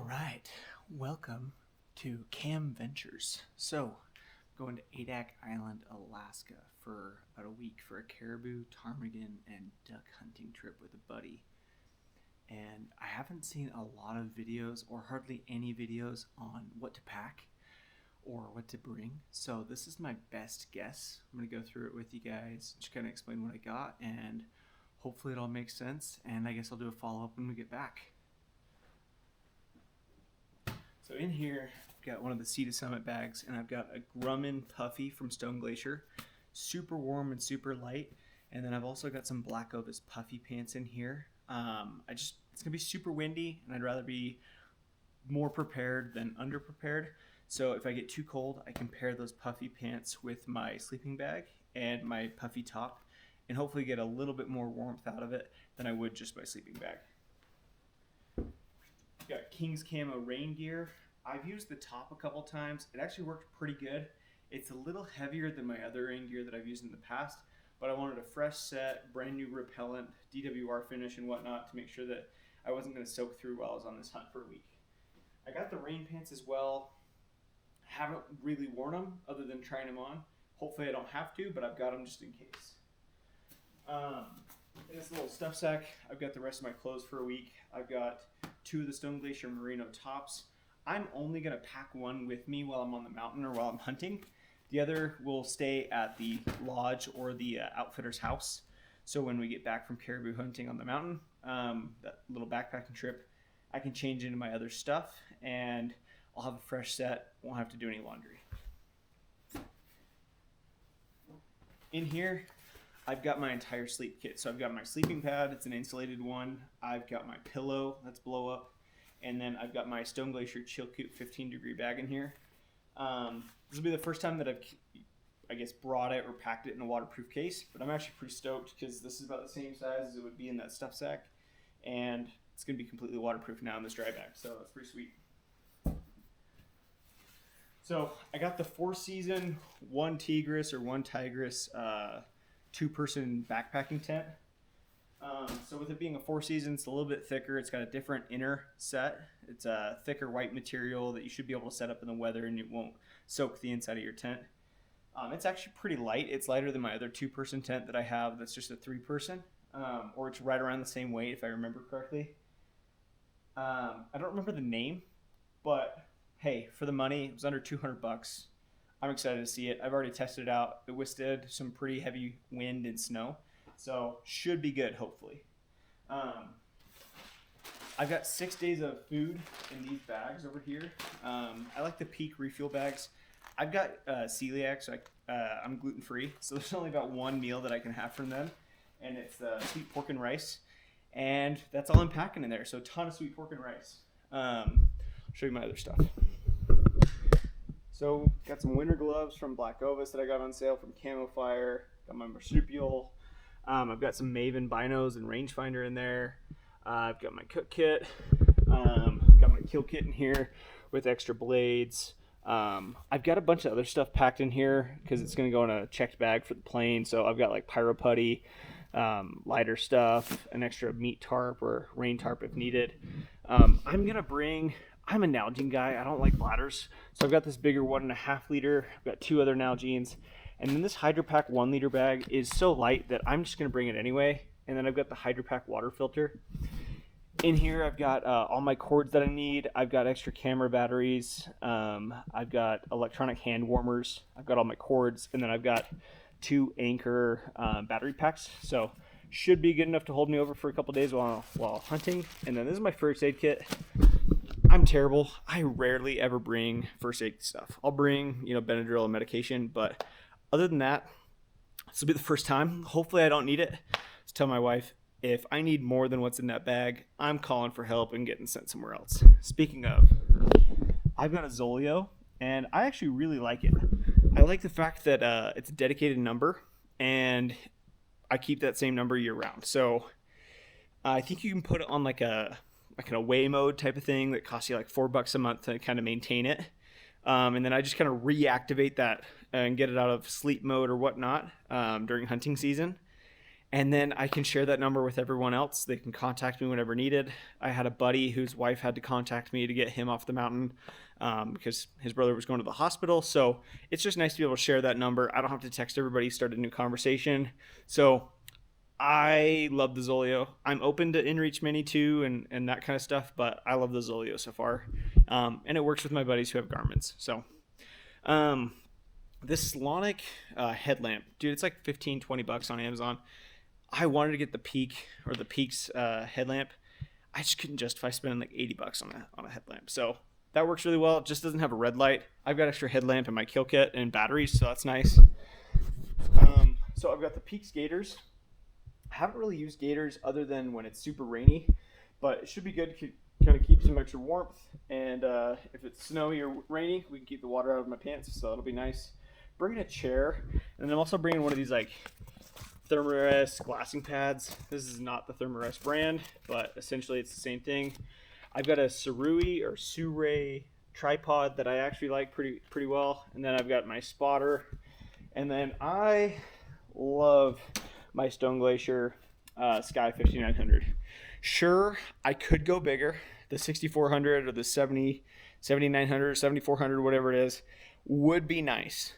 right, welcome to Cam Ventures. So, going to Adak Island, Alaska for about a week for a caribou, ptarmigan, and duck hunting trip with a buddy. And I haven't seen a lot of videos or hardly any videos on what to pack or what to bring. So this is my best guess. I'm going to go through it with you guys, just kind of explain what I got, and hopefully it all makes sense. And I guess I'll do a follow-up when we get back. So in here, I've got one of the Sea to Summit bags, and I've got a Grumman Puffy from Stone Glacier. Super warm and super light. And then I've also got some black Ovis puffy pants in here. It's gonna be super windy, and I'd rather be more prepared than underprepared. So if I get too cold, I can pair those puffy pants with my sleeping bag and my puffy top, and hopefully get a little bit more warmth out of it than I would just my sleeping bag. Got King's Camo rain gear. I've used the top a couple times. It actually worked pretty good. It's a little heavier than my other rain gear that I've used in the past, but I wanted a fresh set, brand new repellent, DWR finish and whatnot to make sure that I wasn't going to soak through while I was on this hunt for a week. I got the rain pants as well. Haven't really worn them other than trying them on. Hopefully I don't have to, but I've got them just in case. In this little stuff sack, I've got the rest of my clothes for a week. I've got 2 of the Stone Glacier merino tops. I'm only going to pack one with me while I'm on the mountain or while I'm hunting. The other will stay at the lodge or the outfitter's house. So when we get back from caribou hunting on the mountain, that little backpacking trip, I can change into my other stuff and I'll have a fresh set. Won't have to do any laundry. In here, I've got my entire sleep kit. So I've got my sleeping pad, it's an insulated one. I've got my pillow, that's blow up. And then I've got my Stone Glacier chilkoot 15-degree bag in here. This will be the first time that I've, brought it or packed it in a waterproof case. But I'm actually pretty stoked because this is about the same size as it would be in that stuff sack. And it's going to be completely waterproof now in this dry bag. So that's pretty sweet. So I got the 4-season, 1 Tigris or 1 Tigris 2-person backpacking tent. So with it being a 4-season, it's a little bit thicker. It's got a different inner set. It's a thicker white material that you should be able to set up in the weather and it won't soak the inside of your tent. It's actually pretty light. It's lighter than my other 2-person tent that I have that's just a 3-person, or it's right around the same weight if I remember correctly. I don't remember the name, but hey, for the money, it was under $200. I'm excited to see it. I've already tested it out. It withstood some pretty heavy wind and snow. So should be good, hopefully. I've got 6 days of food in these bags over here. I like the Peak refuel bags. I've got celiac, so I'm gluten-free. So there's only about 1 meal that I can have from them. And it's sweet pork and rice. And that's all I'm packing in there. So a ton of sweet pork and rice. I'll show you my other stuff. So got some winter gloves from Black Ovis that I got on sale from Camo Fire. Got my Marsupial. I've got some Maven binos and rangefinder in there. I've got my cook kit. Got my kill kit in here with extra blades. I've got a bunch of other stuff packed in here because it's going to go in a checked bag for the plane. So I've got like pyro putty, lighter stuff, an extra meat tarp or rain tarp if needed. I'm a Nalgene guy. I don't like bladders. So I've got this bigger 1.5 liter. I've got 2 other Nalgenes. And then this HydroPack 1 liter bag is so light that I'm just going to bring it anyway. And then I've got the HydroPack water filter. In here, I've got all my cords that I need. I've got extra camera batteries. I've got electronic hand warmers. I've got all my cords. And then I've got 2 Anchor battery packs. So should be good enough to hold me over for a couple days while hunting. And then this is my first aid kit. I'm terrible. I rarely ever bring first aid stuff. I'll bring, Benadryl and medication, but other than that, this will be the first time. Hopefully I don't need it. Just tell my wife, if I need more than what's in that bag, I'm calling for help and getting sent somewhere else. Speaking of, I've got a Zoleo, and I actually really like it. I like the fact that it's a dedicated number, and I keep that same number year round. So I think you can put it on like an away mode type of thing that costs you like $4 a month to kind of maintain it. And then I just kind of reactivate that and get it out of sleep mode or whatnot during hunting season. And then I can share that number with everyone else. They can contact me whenever needed. I had a buddy whose wife had to contact me to get him off the mountain because his brother was going to the hospital. So it's just nice to be able to share that number. I don't have to text everybody, start a new conversation. So I love the Zoleo. I'm open to InReach Mini too and that kind of stuff, but I love the Zoleo so far. And it works with my buddies who have Garmins. So this Slonic headlamp, dude, it's like 15-20 bucks on Amazon. I wanted to get the Peaks headlamp. I just couldn't justify spending like 80 bucks on a headlamp. So that works really well. It just doesn't have a red light. I've got extra headlamp in my kill kit and batteries, so that's nice. So I've got the Peaks gaiters. I haven't really used gaiters other than when it's super rainy, but it should be good to kind of keep some extra warmth. And if it's snowy or rainy, we can keep the water out of my pants, so that'll be nice. Bringing a chair, and I'm also bringing one of these like Thermarest glassing pads. This is not the Thermarest brand, but essentially it's the same thing. I've got a Sure tripod that I actually like pretty well, and then I've got my spotter, and then I love my Stone Glacier Sky 5900. Sure, I could go bigger. The 6400 or the 7900, 7400, whatever it is, would be nice.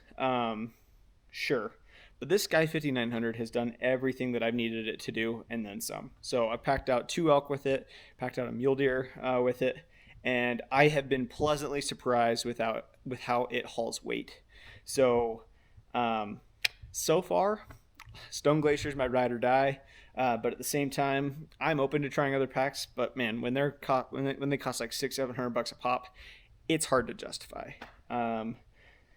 Sure. But this Sky 5900 has done everything that I've needed it to do and then some. So I packed out 2 elk with it, packed out a mule deer with it, and I have been pleasantly surprised with how it hauls weight. So, so far, Stone Glacier is my ride or die. But at the same time, I'm open to trying other packs. But man, when they cost like $600-700 a pop, it's hard to justify.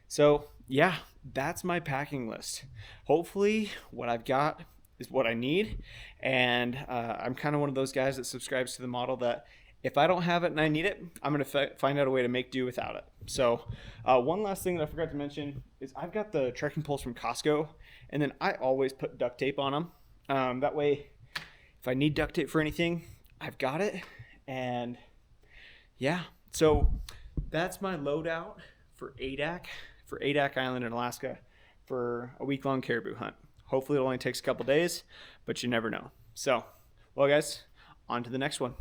So yeah, that's my packing list. Hopefully what I've got is what I need. And I'm kind of one of those guys that subscribes to the model that if I don't have it and I need it, I'm going to find out a way to make do without it. So one last thing that I forgot to mention is I've got the trekking poles from Costco, and then I always put duct tape on them. That way, if I need duct tape for anything, I've got it. And yeah, so that's my loadout for Adak Island in Alaska for a week-long caribou hunt. Hopefully it only takes a couple days, but you never know. So, well guys, on to the next one.